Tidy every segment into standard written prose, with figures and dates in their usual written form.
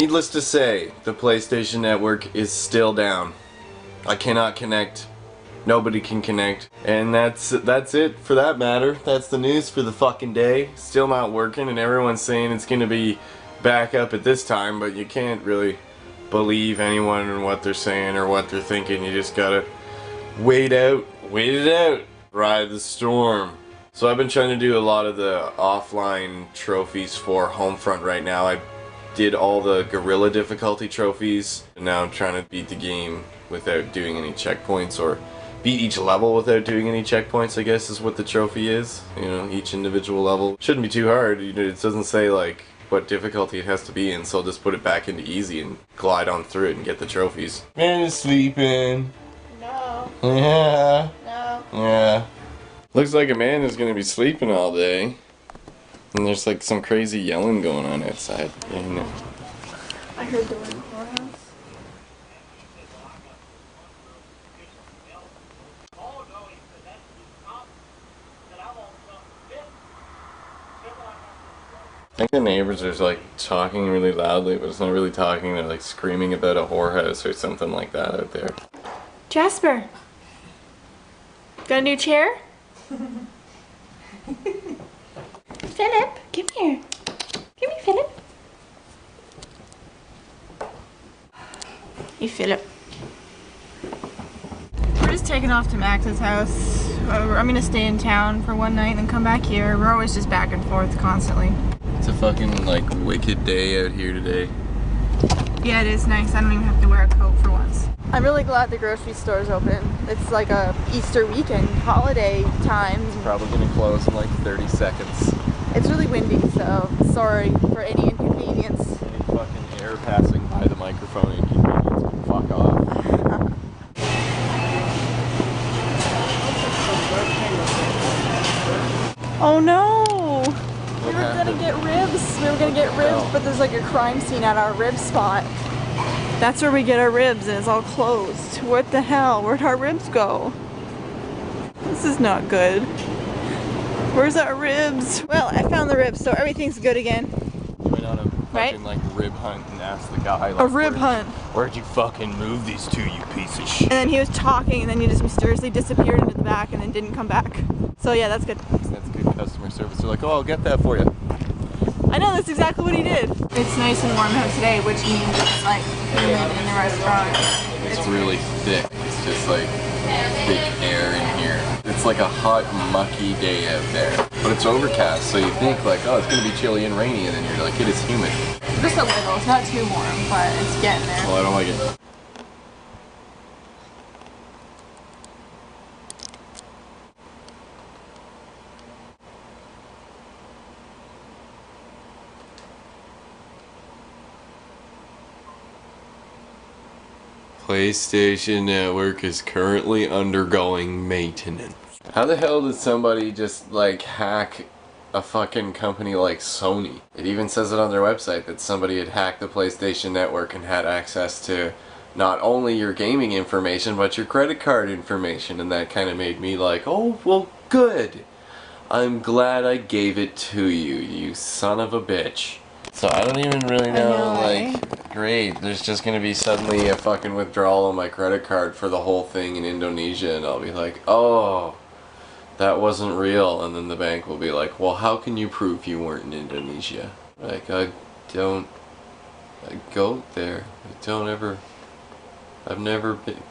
Needless to say, the PlayStation Network is still down. I cannot connect. Nobody can connect. And that's it for that matter. That's the news for the fucking day. Still not working, and everyone's saying it's gonna be back up at this time, but you can't really believe anyone and what they're saying or what they're thinking. You just gotta wait it out, ride the storm. So I've been trying to do a lot of the offline trophies for Homefront right now. I did all the gorilla difficulty trophies, and now I'm trying to beat the game without doing any checkpoints, or beat each level without doing any checkpoints, I guess is what the trophy is. You know, each individual level. Shouldn't be too hard. You know, it doesn't say like what difficulty it has to be in, so I'll just put it back into easy and glide on through it and get the trophies. Man is sleeping. No. Yeah. No. Yeah. Looks like a man is gonna be sleeping all day. And there's like some crazy yelling going on outside. Yeah, I heard the word whorehouse. I think the neighbors are like talking really loudly, but it's not really talking. They're like screaming about a whorehouse or something like that out there. Jasper, got a new chair? Philip, come here. Come here, Philip. Hey, Philip. We're just taking off to Max's house. I'm gonna stay in town for one night and then come back here. We're always just back and forth constantly. It's a fucking like wicked day out here today. Yeah, it is nice. I don't even have to wear a coat for once. I'm really glad the grocery store's open. It's like a Easter weekend holiday time. It's probably gonna close in like 30 seconds. It's really windy, so sorry for any inconvenience. Any fucking air passing by the microphone inconvenience can fuck off. Oh no! We were happened? gonna get ribs. We were gonna get ribs, but there's like a crime scene at our rib spot. That's where we get our ribs, and it's all closed. What the hell? Where'd our ribs go? This is not good. Where's our ribs? Well, I found the ribs, so everything's good again. You went on a fucking like rib hunt and asked the guy like, a rib hunt. Where'd you fucking move these to, you piece of shit? And then he was talking, and then he just mysteriously disappeared into the back and then didn't come back. So yeah, that's good. That's good customer service. They're like, oh, I'll get that for you. I know, that's exactly what he did. It's nice and warm out today, which means it's like humid in the restaurant. It's really thick. It's just like thick air in here. It's like a hot, mucky day out there. But it's overcast, so you think like, oh, it's gonna be chilly and rainy, and then you're like, it is humid. Just a little. It's not too warm, but it's getting there. Well, I don't like it. PlayStation Network is currently undergoing maintenance. How the hell did somebody just like hack a fucking company like Sony? It even says it on their website that somebody had hacked the PlayStation Network and had access to not only your gaming information but your credit card information, and that kind of made me like, oh well, good. I'm glad I gave it to you, you son of a bitch. So I don't even really know, like, great, there's just gonna be suddenly a fucking withdrawal on my credit card for the whole thing in Indonesia, and I'll be like, oh, that wasn't real, and then the bank will be like, well, how can you prove you weren't in Indonesia? Like, I go there. I've never been,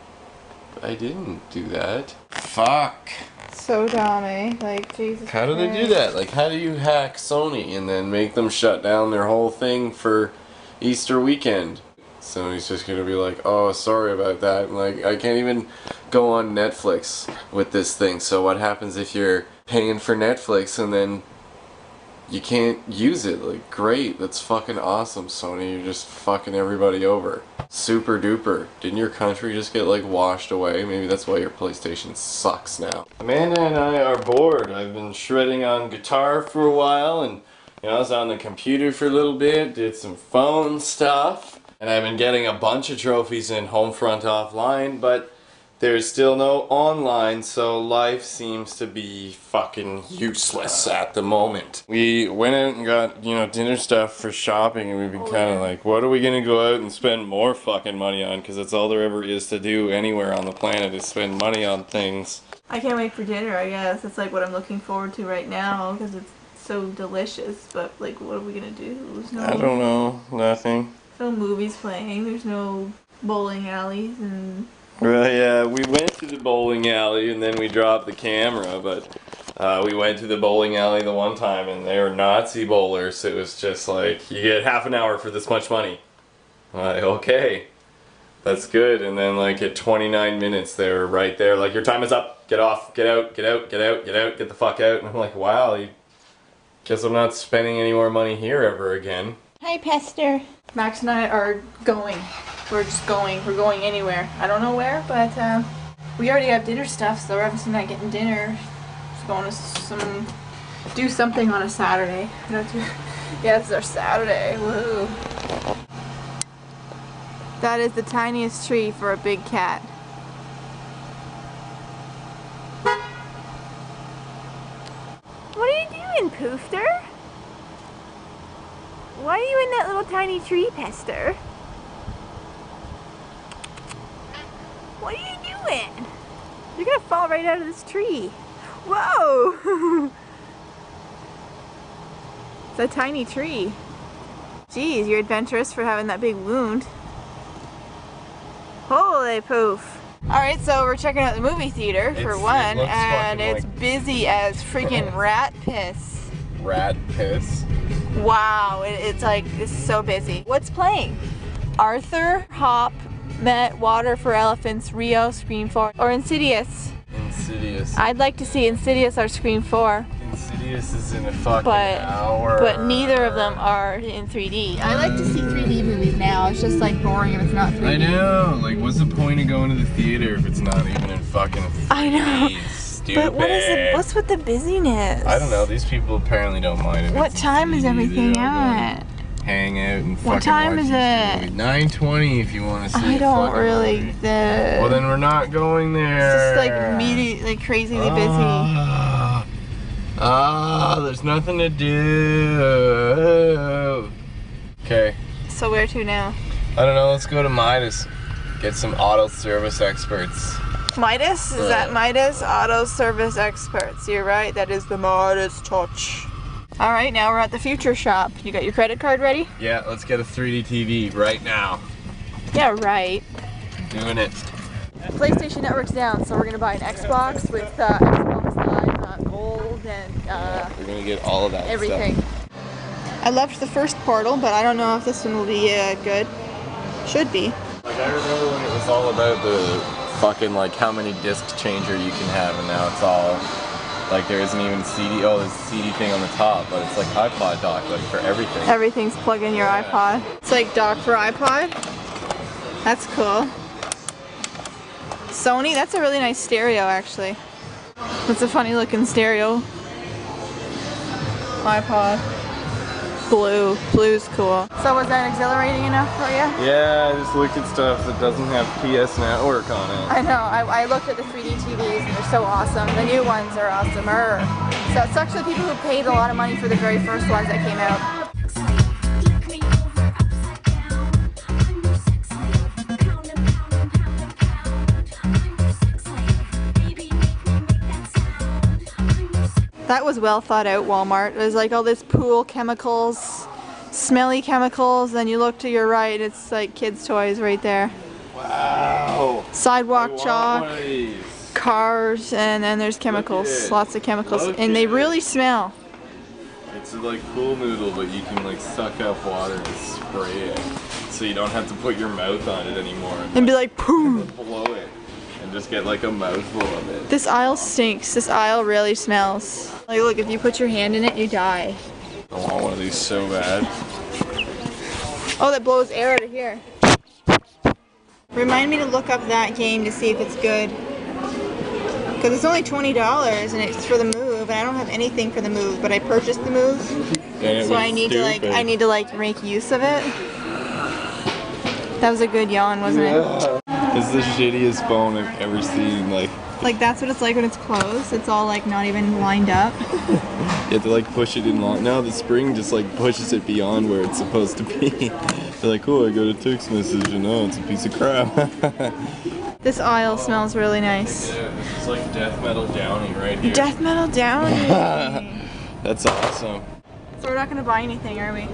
I didn't do that. Fuck. So dumb, eh? Like, Jesus How do they do that? Like, how do you hack Sony and then make them shut down their whole thing for Easter weekend? Sony's just gonna be like, oh, sorry about that. And like, I can't even go on Netflix with this thing. So what happens if you're paying for Netflix and then you can't use it? Like, great, that's fucking awesome, Sony. You're just fucking everybody over. Super duper. Didn't your country just get like washed away? Maybe that's why your PlayStation sucks now. Amanda and I are bored. I've been shredding on guitar for a while, and you know, I was on the computer for a little bit, did some phone stuff, and I've been getting a bunch of trophies in Homefront offline, but There's still no online, so life seems to be fucking useless at the moment. We went out and got, you know, dinner stuff for shopping, and we've been kind of like, what are we gonna go out and spend more fucking money on? Because that's all there ever is to do anywhere on the planet is spend money on things. I can't wait for dinner, I guess. It's like what I'm looking forward to right now because it's so delicious. But like, what are we gonna do? There's no, I don't know. Nothing. no movies playing. There's no bowling alleys and... Well, yeah, we went to the bowling alley and then we dropped the camera, but we went to the bowling alley the one time and they were Nazi bowlers. It was just like, you get half an hour for this much money. I'm like, okay, that's good. And then like at 29 minutes they were right there, like, your time is up, get off, get out, get out, get out, get out, get the fuck out. And I'm like, wow, you guess I'm not spending any more money here ever again. Hi, Pester. Max and I are going. We're just going. We're going anywhere. I don't know where, but we already have dinner stuff, so we're obviously not getting dinner. Just going to do something on a Saturday. Yeah, it's our Saturday. Woo! That is the tiniest tree for a big cat. What are you doing, Poofter? Why are you in that little tiny tree, Pester? What are you doing? You're gonna fall right out of this tree. Whoa! It's a tiny tree. Jeez, you're adventurous for having that big wound. Holy poof. Alright, so we're checking out the movie theater for one, and it's busy as freaking rat piss. Rat piss? Wow, it's like, it's so busy. What's playing? Arthur, Hop, Met, Water for Elephants, Rio, Scream 4, or Insidious? Insidious. I'd like to see Insidious or Scream 4. Insidious is in a fucking hour. But neither of them are in 3D. I like to see 3D movies now. It's just like boring if it's not 3D. I know. Like, what's the point of going to the theater if it's not even in fucking 3D? I know. Stupid. But what is it? What's with the busyness? I don't know. These people apparently don't mind it. What time is everything at? Hang out and fucking What time watch is these it? movies. 9:20 if you want to see. I don't really. Well, then we're not going there. It's just like immediately, like crazily busy. There's nothing to do. Okay. So where to now? I don't know. Let's go to Midas. Get some auto service experts. Midas? Is that Midas? Auto service experts. You're right. That is the Midas touch. All right, now we're at the Future Shop. You got your credit card ready? Yeah, let's get a 3D TV right now. Yeah, right. Doing it. PlayStation Network's down, so we're gonna buy an Xbox with Xbox Live Gold and We're gonna get all of that everything. stuff. I loved the first Portal, but I don't know if this one will be good. Should be. Like, I remember when it was all about the fucking, like, how many disc changer you can have, and now it's all like, there isn't even CD. Oh, there's a CD thing on the top, but it's like iPod dock, like, for everything. Everything's plug in your iPod. It's like dock for iPod. That's cool. Sony, that's a really nice stereo, actually. That's a funny looking stereo. iPod. Blue. Blue's cool. So was that exhilarating enough for you? Yeah, I just looked at stuff that doesn't have PS Network on it. I know. I looked at the 3D TVs and they're so awesome. The new ones are awesomer. So it's actually people who paid a lot of money for the very first ones that came out. That was well thought out, Walmart. It was like all this pool chemicals, smelly chemicals, then you look to your right, it's like kids' toys right there. Wow. Sidewalk chalk, cars, and then there's chemicals, lots of chemicals, and they really smell. It's like pool noodle, but you can like suck up water and spray it, so you don't have to put your mouth on it anymore. And be like, poo! Blow it. And just get like a mouthful of it. This aisle stinks. This aisle really smells. Like, look, if you put your hand in it, you die. I want one of these so bad. Oh, that blows air out of here. Remind me to look up that game to see if it's good. Because it's only $20 and it's for the Move, and I don't have anything for the Move, but I purchased the Move. So I need to like make use of it. That was a good yawn, wasn't it? It's the shittiest phone I've ever seen. Like that's what it's like when it's closed. It's all like not even lined up. You have to like push it in long. Now the spring just like pushes it beyond where it's supposed to be. They're like, oh, I got a text message and oh, it's a piece of crap. This aisle smells really nice. Yeah, this is like death metal downy right here. Death metal downy. That's awesome. So we're not gonna buy anything, are we?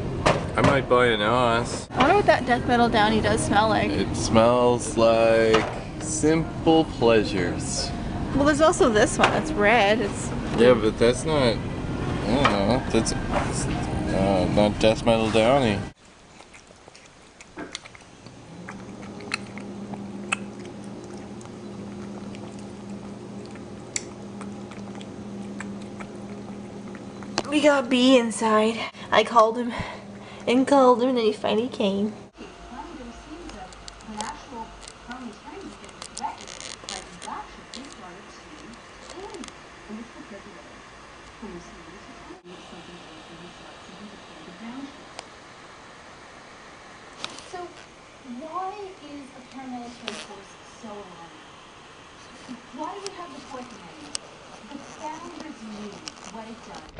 I might buy an OS. I wonder what that death metal downy does smell like. It smells like simple pleasures. Well, there's also this one. It's red. It's Yeah, but that's not. I don't know. That's not death metal downy. we got B inside. I called him and called him, and then he finally came. So, why is a paramilitary force so alarming? Why do we have the Fourth Amendment? The founders knew what it does